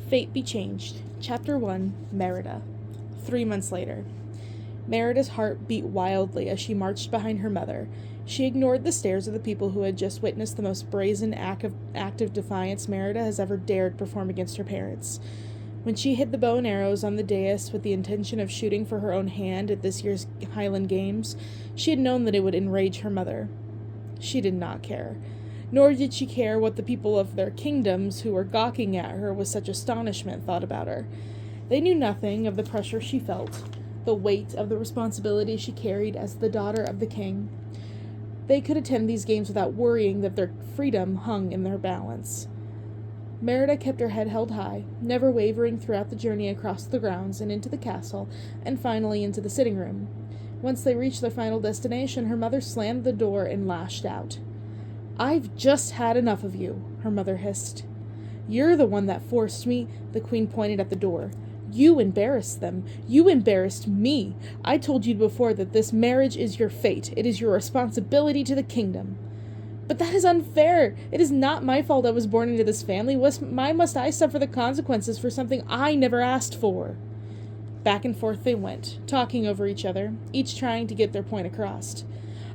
Fate Be Changed. Chapter 1, Merida. 3 months later. Merida's heart beat wildly as she marched behind her mother. She ignored the stares of the people who had just witnessed the most brazen act of defiance Merida has ever dared perform against her parents. When she hid the bow and arrows on the dais with the intention of shooting for her own hand at this year's Highland Games, she had known that it would enrage her mother. She did not care. Nor did she care what the people of their kingdoms, who were gawking at her with such astonishment, thought about her. They knew nothing of the pressure she felt, the weight of the responsibility she carried as the daughter of the king. They could attend these games without worrying that their freedom hung in their balance. Merida kept her head held high, never wavering throughout the journey across the grounds and into the castle, and finally into the sitting room. Once they reached their final destination, her mother slammed the door and lashed out. "I've just had enough of you," her mother hissed. "You're the one that forced me," the queen pointed at the door. "You embarrassed them. You embarrassed me. I told you before that this marriage is your fate. It is your responsibility to the kingdom." "But that is unfair. It is not my fault I was born into this family. Why must I suffer the consequences for something I never asked for?" Back and forth they went, talking over each other, each trying to get their point across.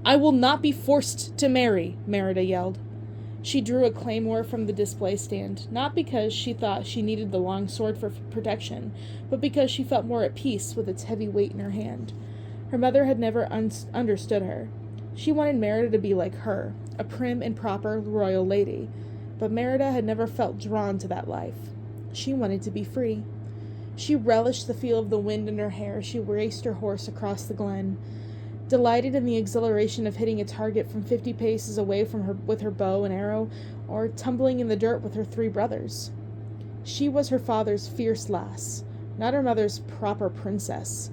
"I will not be forced to marry," Merida yelled. She drew a claymore from the display stand, not because she thought she needed the long sword for protection, but because she felt more at peace with its heavy weight in her hand. Her mother had never understood her. She wanted Merida to be like her, a prim and proper royal lady, but Merida had never felt drawn to that life. She wanted to be free. She relished the feel of the wind in her hair as she raced her horse across the glen, delighted in the exhilaration of hitting a target from 50 paces away from her with her bow and arrow, or tumbling in the dirt with her 3 brothers. She was her father's fierce lass, not her mother's proper princess.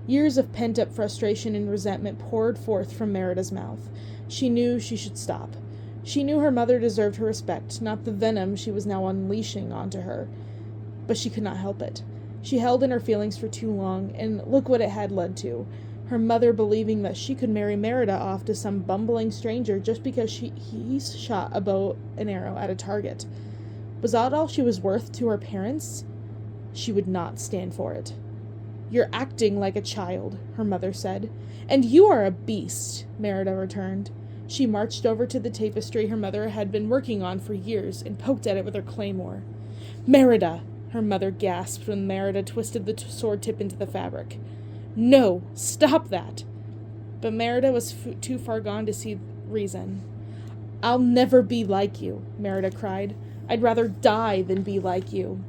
Years of pent-up frustration and resentment poured forth from Merida's mouth. She knew she should stop. She knew her mother deserved her respect, not the venom she was now unleashing onto her. But she could not help it. She held in her feelings for too long, and look what it had led to. Her mother believing that she could marry Merida off to some bumbling stranger just because he shot a bow and arrow at a target. Was that all she was worth to her parents? She would not stand for it. "You're acting like a child," her mother said. "And you are a beast," Merida returned. She marched over to the tapestry her mother had been working on for years and poked at it with her claymore. "Merida!" her mother gasped when Merida twisted the sword tip into the fabric. "No, stop that!" But Merida was too far gone to see reason. "I'll never be like you," Merida cried. "I'd rather die than be like you."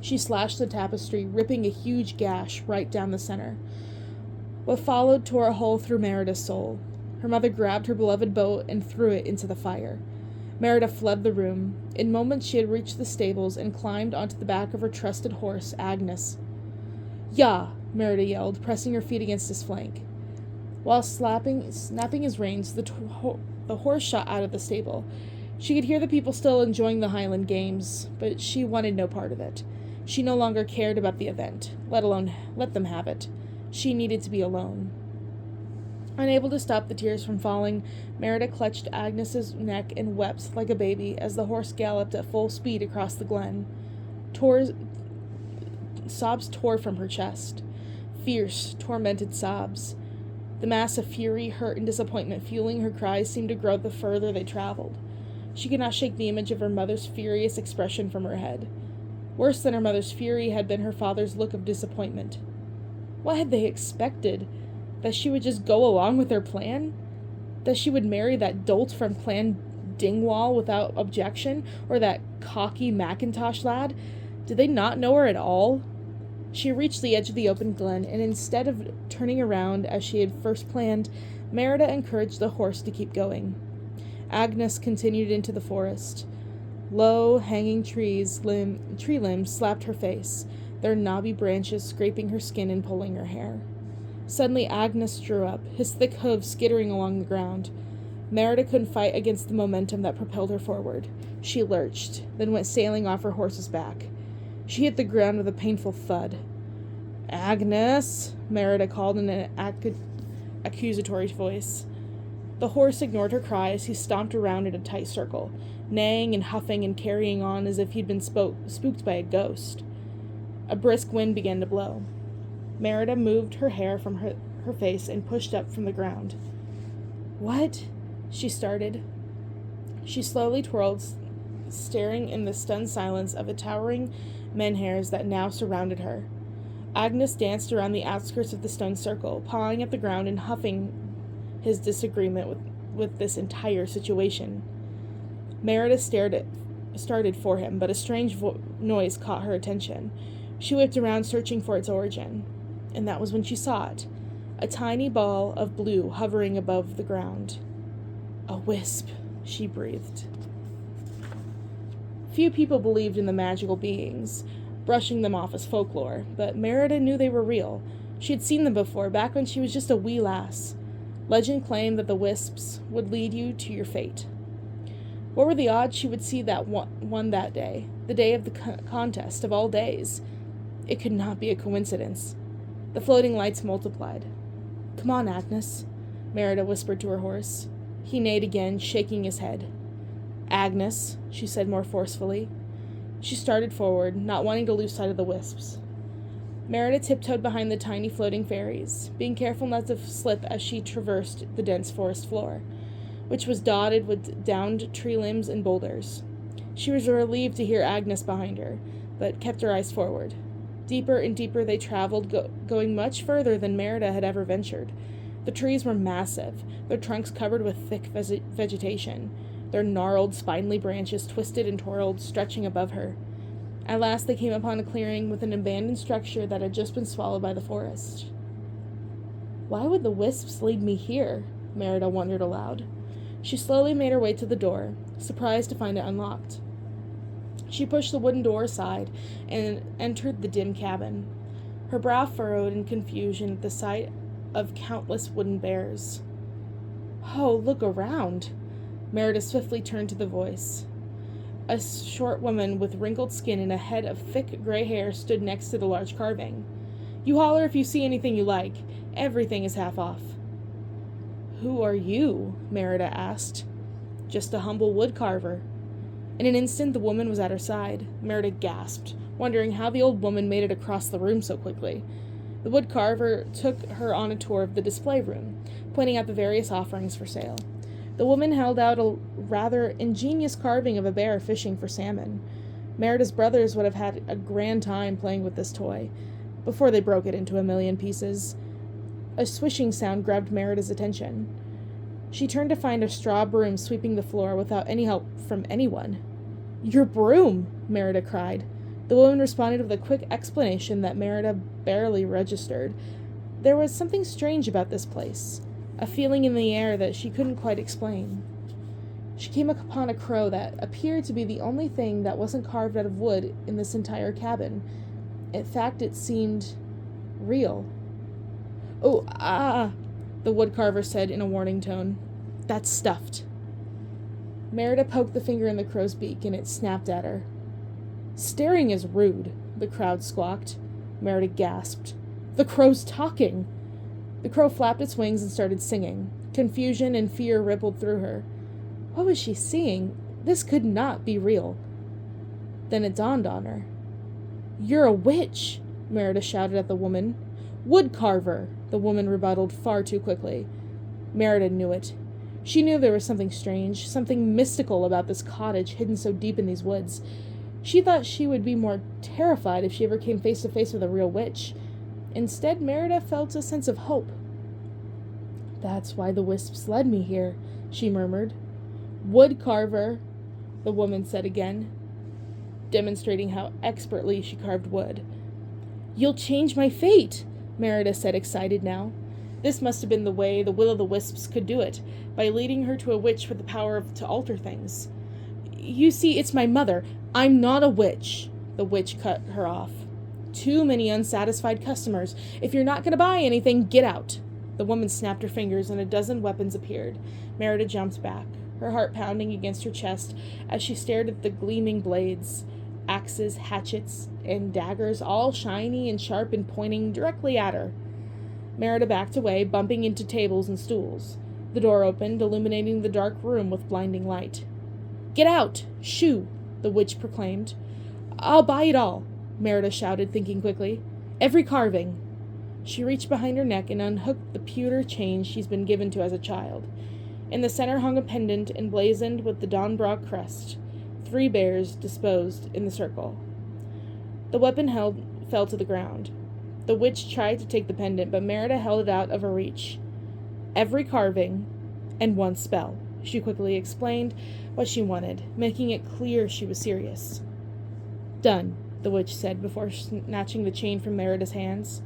She slashed the tapestry, ripping a huge gash right down the center. What followed tore a hole through Merida's soul. Her mother grabbed her beloved bow and threw it into the fire. Merida fled the room. In moments she had reached the stables and climbed onto the back of her trusted horse, Agnes. "Yah!" Merida yelled, pressing her feet against his flank. While snapping his reins, the horse shot out of the stable. She could hear the people still enjoying the Highland Games, but she wanted no part of it. She no longer cared about the event, let alone let them have it. She needed to be alone. Unable to stop the tears from falling, Merida clutched Agnes's neck and wept like a baby as the horse galloped at full speed across the glen. Sobs tore from her chest. Fierce, tormented sobs. The mass of fury, hurt, and disappointment fueling her cries seemed to grow the further they traveled. She could not shake the image of her mother's furious expression from her head. Worse than her mother's fury had been her father's look of disappointment. What had they expected? That she would just go along with their plan? That she would marry that dolt from Clan Dingwall without objection? Or that cocky Macintosh lad? Did they not know her at all? She reached the edge of the open glen, and instead of turning around as she had first planned, Merida encouraged the horse to keep going. Agnes continued into the forest. Low, hanging tree limbs slapped her face, their knobby branches scraping her skin and pulling her hair. Suddenly Agnes drew up, his thick hooves skittering along the ground. Merida couldn't fight against the momentum that propelled her forward. She lurched, then went sailing off her horse's back. She hit the ground with a painful thud. "Agnes," Merida called in an accusatory voice. The horse ignored her cry as he stomped around in a tight circle, neighing and huffing and carrying on as if he'd been spooked by a ghost. A brisk wind began to blow. Merida moved her hair from her face and pushed up from the ground. "What?" she started. She slowly twirled, staring in the stunned silence of the towering menhirs that now surrounded her. Agnes danced around the outskirts of the stone circle, pawing at the ground and huffing his disagreement with this entire situation. Merida started for him, but a strange noise caught her attention. She whipped around, searching for its origin, and that was when she saw it, a tiny ball of blue hovering above the ground. "A wisp," she breathed. Few people believed in the magical beings, brushing them off as folklore, but Merida knew they were real. She had seen them before, back when she was just a wee lass. Legend claimed that the wisps would lead you to your fate. What were the odds she would see that one that day, the day of the contest of all days? It could not be a coincidence. The floating lights multiplied. "Come on, Agnes," Merida whispered to her horse. He neighed again, shaking his head. "Agnes," she said more forcefully. She started forward, not wanting to lose sight of the wisps. Merida tiptoed behind the tiny floating fairies, being careful not to slip as she traversed the dense forest floor, which was dotted with downed tree limbs and boulders. She was relieved to hear Agnes behind her, but kept her eyes forward. Deeper and deeper they traveled, going much further than Merida had ever ventured. The trees were massive, their trunks covered with thick vegetation, their gnarled, spindly branches twisted and twirled, stretching above her. At last they came upon a clearing with an abandoned structure that had just been swallowed by the forest. "Why would the wisps lead me here?" Merida wondered aloud. She slowly made her way to the door, surprised to find it unlocked. She pushed the wooden door aside and entered the dim cabin, her brow furrowed in confusion at the sight of countless wooden bears. "Oh, look around!" Merida swiftly turned to the voice. A short woman with wrinkled skin and a head of thick gray hair stood next to the large carving. "You holler if you see anything you like. Everything is half off." "Who are you?" Merida asked. "Just a humble wood carver." In an instant, the woman was at her side. Merida gasped, wondering how the old woman made it across the room so quickly. The wood carver took her on a tour of the display room, pointing out the various offerings for sale. The woman held out a rather ingenious carving of a bear fishing for salmon. Merida's brothers would have had a grand time playing with this toy, before they broke it into a million pieces. A swishing sound grabbed Merida's attention. She turned to find a straw broom sweeping the floor without any help from anyone. "Your broom!" Merida cried. The woman responded with a quick explanation that Merida barely registered. There was something strange about this place, a feeling in the air that she couldn't quite explain. She came upon a crow that appeared to be the only thing that wasn't carved out of wood in this entire cabin. In fact, it seemed real. "Oh, the woodcarver said in a warning tone. "That's stuffed." Merida poked the finger in the crow's beak, and it snapped at her. "Staring is rude," the crowd squawked. Merida gasped. "The crow's talking!" The crow flapped its wings and started singing. Confusion and fear rippled through her. What was she seeing? This could not be real. Then it dawned on her. "You're a witch!" Merida shouted at the woman. "Woodcarver!" the woman rebutted far too quickly. Merida knew it. She knew there was something strange, something mystical about this cottage hidden so deep in these woods. She thought she would be more terrified if she ever came face to face with a real witch. Instead, Merida felt a sense of hope. "That's why the wisps led me here," she murmured. "Woodcarver," the woman said again, demonstrating how expertly she carved wood. "You'll change my fate," Merida said, excited now. This must have been the way the will-o'-the-wisps could do it, by leading her to a witch with the power to alter things. "You see, it's my mother. I'm not a witch," the witch cut her off. "Too many unsatisfied customers. If you're not going to buy anything, get out." The woman snapped her fingers and a dozen weapons appeared. Merida jumped back, her heart pounding against her chest as she stared at the gleaming blades, axes, hatchets, and daggers, all shiny and sharp and pointing directly at her. Merida backed away, bumping into tables and stools. The door opened, illuminating the dark room with blinding light. "Get out! Shoo!" the witch proclaimed. "I'll buy it all," Merida shouted, thinking quickly. "Every carving." She reached behind her neck and unhooked the pewter chain she's been given to as a child. In the center hung a pendant emblazoned with the Donbrock crest, 3 bears disposed in the circle. The weapon fell to the ground. The witch tried to take the pendant, but Merida held it out of her reach. "Every carving, and 1 spell," she quickly explained what she wanted, making it clear she was serious. "Done," the witch said before snatching the chain from Merida's hands.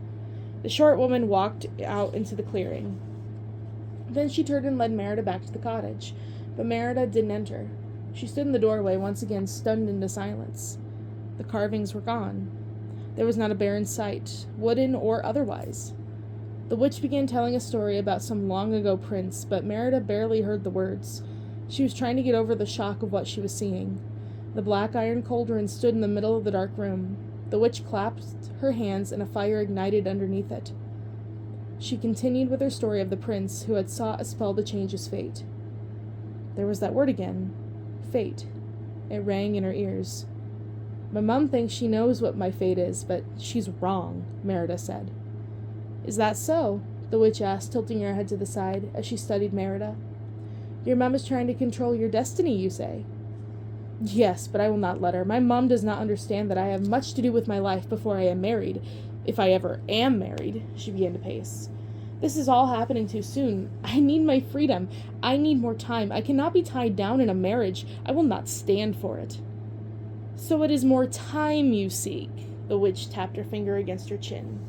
The short woman walked out into the clearing. Then she turned and led Merida back to the cottage, but Merida didn't enter. She stood in the doorway, once again stunned into silence. The carvings were gone. There was not a bear in sight, wooden or otherwise. The witch began telling a story about some long-ago prince, but Merida barely heard the words. She was trying to get over the shock of what she was seeing. The black iron cauldron stood in the middle of the dark room. The witch clapped her hands, and a fire ignited underneath it. She continued with her story of the prince who had sought a spell to change his fate. There was that word again. Fate. It rang in her ears. "My mom thinks she knows what my fate is, but she's wrong," Merida said. "Is that so?" the witch asked, tilting her head to the side as she studied Merida. "Your mom is trying to control your destiny, you say?" "Yes, but I will not let her. My mom does not understand that I have much to do with my life before I am married. If I ever am married," she began to pace. "This is all happening too soon. I need my freedom. I need more time. I cannot be tied down in a marriage. I will not stand for it." "So it is more time you seek," the witch tapped her finger against her chin.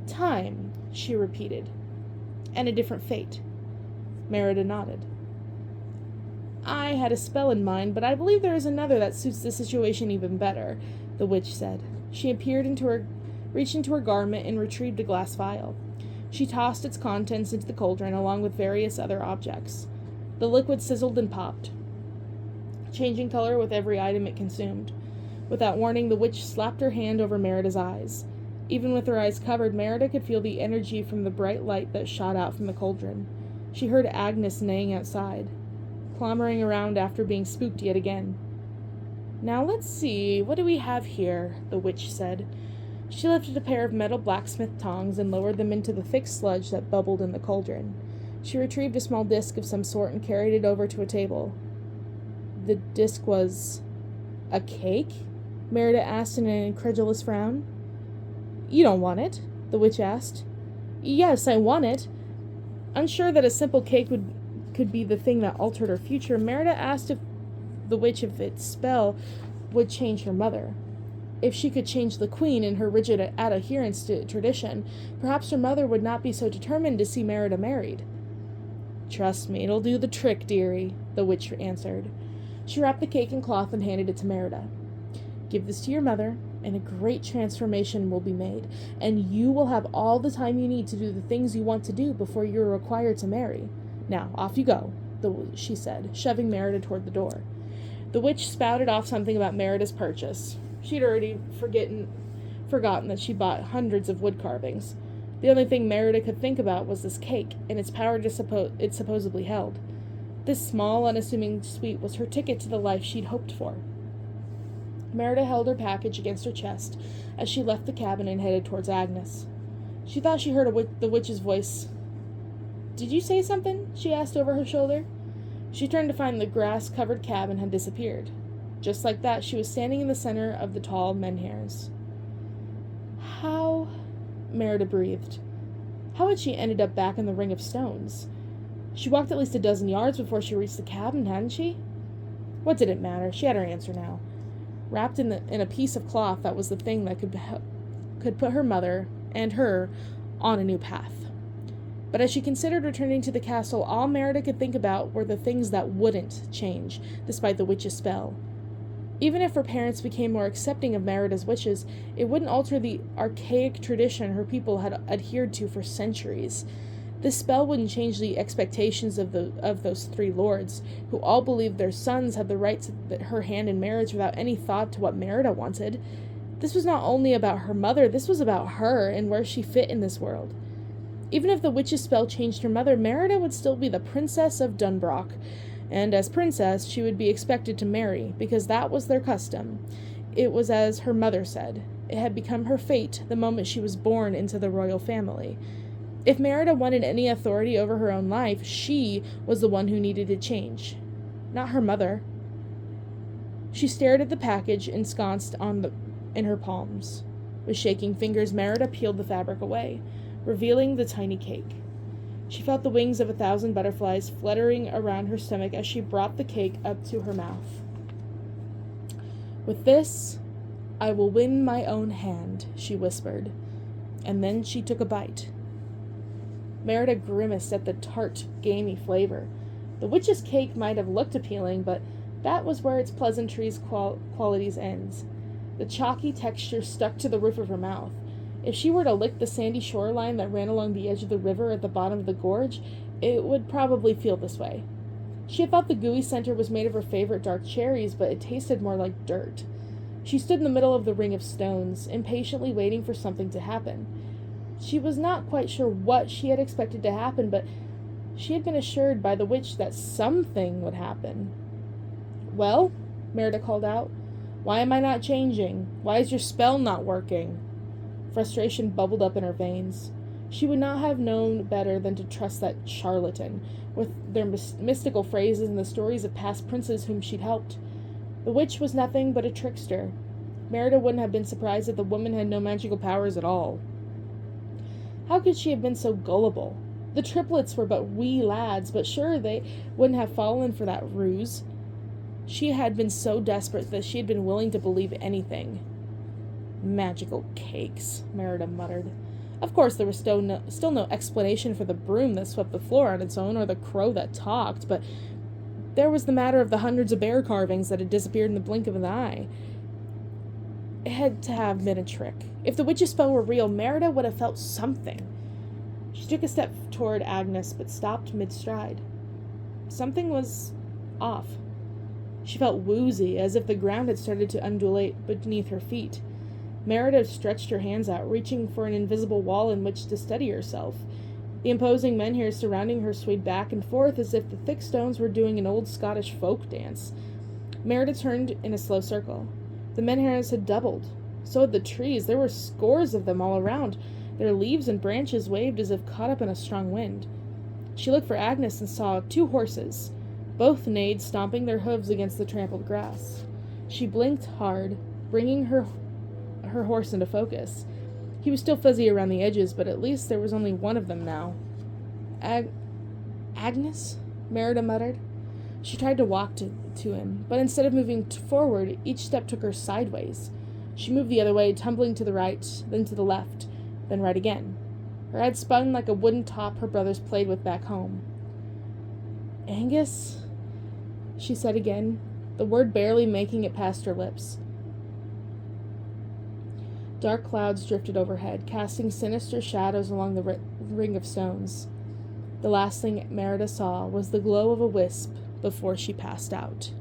"Time," she repeated, "and a different fate." Merida nodded. "I had a spell in mind, but I believe there is another that suits the situation even better," the witch said. She reached into her garment and retrieved a glass vial. She tossed its contents into the cauldron along with various other objects. The liquid sizzled and popped, changing color with every item it consumed. Without warning, the witch slapped her hand over Merida's eyes. Even with her eyes covered, Merida could feel the energy from the bright light that shot out from the cauldron. She heard Agnes neighing outside, clamoring around after being spooked yet again. "Now let's see, what do we have here?" the witch said. She lifted a pair of metal blacksmith tongs and lowered them into the thick sludge that bubbled in the cauldron. She retrieved a small disc of some sort and carried it over to a table. The disc was a cake? Merida asked in an incredulous frown. "You don't want it?" the witch asked. "Yes, I want it." Unsure that a simple cake could be the thing that altered her future, Merida asked the witch if its spell would change her mother. If she could change the queen in her rigid adherence to tradition, perhaps her mother would not be so determined to see Merida married. "Trust me, it'll do the trick, dearie," the witch answered. She wrapped the cake in cloth and handed it to Merida. "Give this to your mother, and a great transformation will be made, and you will have all the time you need to do the things you want to do before you are required to marry. Now, off you go," she said, shoving Merida toward the door. The witch spouted off something about Merida's purchase. She'd already forgotten that she bought hundreds of wood carvings. The only thing Merida could think about was this cake and its power it supposedly held. This small, unassuming sweet was her ticket to the life she'd hoped for. Merida held her package against her chest as she left the cabin and headed towards Agnes. She thought she heard the witch's voice. "Did you say something?" she asked over her shoulder. She turned to find the grass-covered cabin had disappeared. Just like that, she was standing in the center of the tall menhirs. "How?" Merida breathed. How had she ended up back in the ring of stones? She walked at least a dozen yards before she reached the cabin, hadn't she? What did it matter? She had her answer now. Wrapped in a piece of cloth, that was the thing that could put her mother and her on a new path. But as she considered returning to the castle, all Merida could think about were the things that wouldn't change, despite the witch's spell. Even if her parents became more accepting of Merida's wishes, it wouldn't alter the archaic tradition her people had adhered to for centuries. This spell wouldn't change the expectations of those 3 lords, who all believed their sons had the right to her hand in marriage without any thought to what Merida wanted. This was not only about her mother, this was about her and where she fit in this world. Even if the witch's spell changed her mother, Merida would still be the Princess of Dunbrock, and as princess, she would be expected to marry, because that was their custom. It was as her mother said. It had become her fate the moment she was born into the royal family. If Merida wanted any authority over her own life, she was the one who needed to change, not her mother. She stared at the package ensconced in her palms. With shaking fingers, Merida peeled the fabric away, revealing the tiny cake. She felt the wings of 1,000 butterflies fluttering around her stomach as she brought the cake up to her mouth. "With this, I will win my own hand," she whispered, and then she took a bite. Merida grimaced at the tart, gamey flavor. The witch's cake might have looked appealing, but that was where its pleasantries qualities ends. The chalky texture stuck to the roof of her mouth. If she were to lick the sandy shoreline that ran along the edge of the river at the bottom of the gorge, it would probably feel this way. She had thought the gooey center was made of her favorite dark cherries, but it tasted more like dirt. She stood in the middle of the ring of stones, impatiently waiting for something to happen. She was not quite sure what she had expected to happen, but she had been assured by the witch that something would happen. "Well," Merida called out, "why am I not changing? Why is your spell not working?" Frustration bubbled up in her veins. She would not have known better than to trust that charlatan, with their mystical phrases and the stories of past princes whom she'd helped. The witch was nothing but a trickster. Merida wouldn't have been surprised if the woman had no magical powers at all. How could she have been so gullible? The triplets were but wee lads, but sure they wouldn't have fallen for that ruse. She had been so desperate that she had been willing to believe anything. "Magical cakes," Merida muttered. Of course, there was still no explanation for the broom that swept the floor on its own or the crow that talked, but there was the matter of the hundreds of bear carvings that had disappeared in the blink of an eye. It had to have been a trick. If the witch's spell were real, Merida would have felt something. She took a step toward Agnes, but stopped mid-stride. Something was off. She felt woozy, as if the ground had started to undulate beneath her feet. Merida stretched her hands out, reaching for an invisible wall in which to steady herself. The imposing menhirs surrounding her swayed back and forth as if the thick stones were doing an old Scottish folk dance. Merida turned in a slow circle. The menhirs had doubled. So had the trees. There were scores of them all around. Their leaves and branches waved as if caught up in a strong wind. She looked for Agnes and saw 2 horses. Both neighed, stomping their hooves against the trampled grass. She blinked hard, bringing her horse into focus. He was still fuzzy around the edges, but at least there was only one of them now. Agnes? Merida muttered. She tried to walk to him, but instead of moving forward, each step took her sideways. She moved the other way, tumbling to the right, then to the left, then right again. Her head spun like a wooden top her brothers played with back home. "Angus?" she said again, the word barely making it past her lips. Dark clouds drifted overhead, casting sinister shadows along the ring of stones. The last thing Merida saw was the glow of a wisp before she passed out.